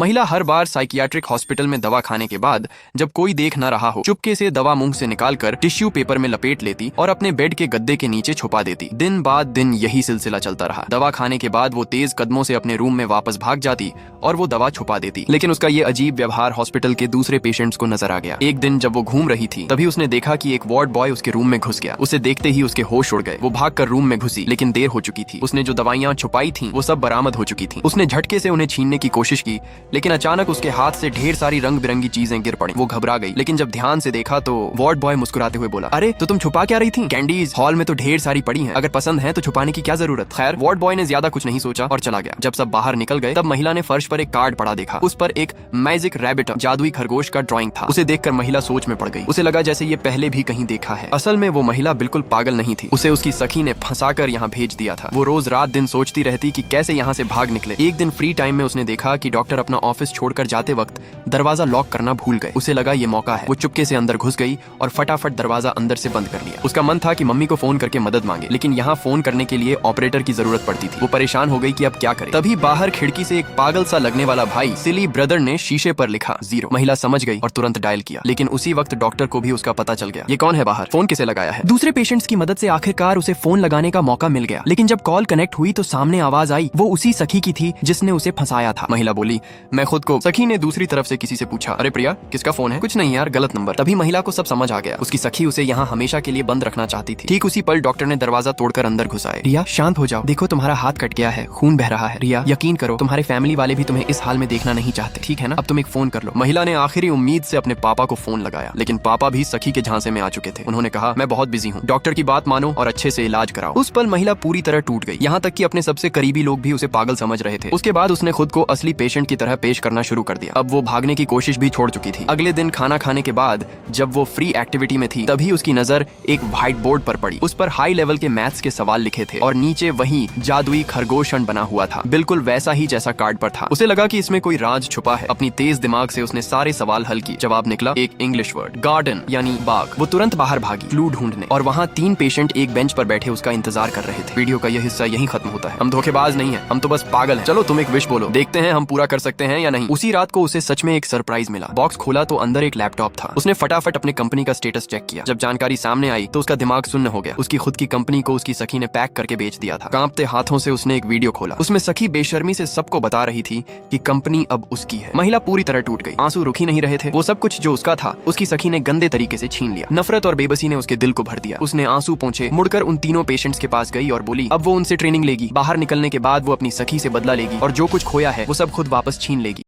महिला हर बार psychiatric hospital में दवा खाने के बाद जब कोई देख न रहा हो चुपके से दवा मुंह से निकालकर टिश्यू पेपर में लपेट लेती और अपने बेड के गद्दे के नीचे छुपा देती। दिन बाद दिन यही सिलसिला चलता रहा। दवा खाने के बाद वो तेज कदमों से अपने रूम में वापस भाग जाती और वो दवा छुपा देती। लेकिन उसका ये अजीब व्यवहार हॉस्पिटल के दूसरे पेशेंट्स को नजर आ गया। एक दिन जब वो घूम रही थी तभी उसने देखा कि एक वार्ड बॉय उसके रूम में घुस गया। उसे देखते ही उसके होश उड़ गए। वो भागकर रूम में घुसी लेकिन देर हो चुकी थी। उसने जो दवाइयां छुपाई थी वो सब बरामद हो चुकी थी। उसने झटके से उन्हें छीनने की कोशिश की लेकिन अचानक उसके हाथ से ढेर सारी रंग बिरंगी चीजें गिर पड़ी। वो घबरा गई लेकिन जब ध्यान से देखा तो वार्ड बॉय मुस्कुराते हुए बोला, अरे तो तुम छुपा क्या रही थी? कैंडीज हॉल में तो ढेर सारी पड़ी हैं, अगर पसंद है तो छुपाने की क्या जरूरत। खैर वार्ड बॉय ने ज्यादा कुछ नहीं सोचा और चला गया। जब सब बाहर निकल गए तब महिला ने फर्श पर एक कार्ड पड़ा देखा। उस पर एक मैजिक रैबिट जादुई खरगोश का ड्राइंग था। उसे देखकर महिला सोच में पड़ गई। उसे लगा जैसे ये पहले भी कहीं देखा है। असल में वो महिला बिल्कुल पागल नहीं थी। उसे उसकी सखी ने फंसाकर यहाँ भेज दिया था। वो रोज रात दिन सोचती रहती कि कैसे यहाँ से भाग निकले। एक दिन फ्री टाइम में उसने देखा कि डॉक्टर अपना ऑफिस छोड़कर जाते वक्त दरवाजा लॉक करना भूल गए। उसे लगा ये मौका है। वो चुपके से अंदर घुस गई और फटाफट दरवाजा अंदर से बंद कर लिया। उसका मन था कि मम्मी को फोन करके मदद मांगे लेकिन यहाँ फोन करने के लिए ऑपरेटर की जरूरत पड़ती थी। वो परेशान हो गई कि अब क्या करे। तभी बाहर खिड़की से एक पागल सा लगने वाला भाई सिली ब्रदर ने शीशे पर लिखा 0। महिला समझ गई और तुरंत डायल किया लेकिन उसी वक्त डॉक्टर को भी उसका पता चल गया। ये कौन है बाहर? फोन किसे लगाया है? दूसरे पेशेंट्स की मदद से आखिरकार उसे फोन लगाने का मौका मिल गया। लेकिन जब कॉल कनेक्ट हुई तो सामने आवाज आई वो उसी सखी की थी जिसने उसे फंसाया था। महिला बोली, मैं खुद को। सखी ने दूसरी तरफ से किसी से पूछा, अरे प्रिया किसका फोन है? कुछ नहीं यार, गलत नंबर। तभी महिला को सब समझ आ गया। उसकी सखी उसे यहाँ हमेशा के लिए बंद रखना चाहती थी। ठीक उसी पल डॉक्टर ने दरवाजा तोड़कर अंदर घुसाए। रिया शांत हो जाओ, देखो तुम्हारा हाथ कट गया है, खून बह रहा है। रिया यकीन करो तुम्हारे फैमिली वाले भी तुम्हें इस हाल में देखना नहीं चाहते, ठीक है ना? अब तुम एक फोन कर लो। महिला ने आखिरी उम्मीद से अपने पापा को फोन लगाया लेकिन पापा भी सखी के झांसे में आ चुके थे। उन्होंने कहा, मैं बहुत बिजी हूँ, डॉक्टर की बात मानो और अच्छे से इलाज कराओ। उस पल महिला पूरी तरह टूट गई। यहाँ तक कि अपने सबसे करीबी लोग भी उसे पागल समझ रहे थे। उसके बाद उसने खुद को असली पेशेंट की तरह पेश करना शुरू कर दिया। अब वो भागने की कोशिश भी छोड़ चुकी थी। अगले दिन खाना खाने के बाद जब वो फ्री एक्टिविटी में थी तभी उसकी नजर एक व्हाइट बोर्ड पर पड़ी। उस पर हाई लेवल के मैथ्स के सवाल लिखे थे और नीचे वही जादुई खरगोशन बना हुआ था, बिल्कुल वैसा ही जैसा कार्ड पर था। उसे लगा कि इसमें कोई राज छुपा है। अपनी तेज दिमाग से उसने सारे सवाल हल किए। जवाब निकला एक इंग्लिश वर्ड, गार्डन यानी बाग। वो तुरंत बाहर भागी क्लू ढूंढने और वहाँ 3 पेशेंट एक बेंच पर बैठे उसका इंतजार कर रहे थे। वीडियो का यह हिस्सा यहीं खत्म होता है। हम धोखेबाज नहीं है, हम तो बस पागल हैं। चलो तुम एक विश बोलो, देखते हैं हम पूरा कर सकते हैं या नहीं। उसी रात को उसे सच में एक सरप्राइज मिला। बॉक्स खोला तो अंदर एक लैपटॉप था। उसने फटाफट अपने कंपनी का स्टेटस चेक किया। जब जानकारी सामने आई तो उसका दिमाग सुन्न हो गया। उसकी खुद की कंपनी को उसकी सखी ने पैक करके बेच दिया था। कांपते हाथों से उसने एक वीडियो खोला। उसमें सखी बेशर्मी से सबको बता रही थी कि कंपनी अब उसकी है। महिला पूरी तरह टूट गई। आंसू रुक ही नहीं रहे थे। वो सब कुछ जो उसका था उसकी सखी ने गंदे तरीके से छीन लिया। नफरत और बेबसी ने उसके दिल को भर दिया। उसने आंसू पोंछे मुड़कर उन तीनों पेशेंट्स के पास गई और बोली, अब वो उनसे ट्रेनिंग लेगी। बाहर निकलने के बाद वो अपनी सखी से बदला लेगी और जो कुछ खोया है वो सब खुद वापस छीन लेगी।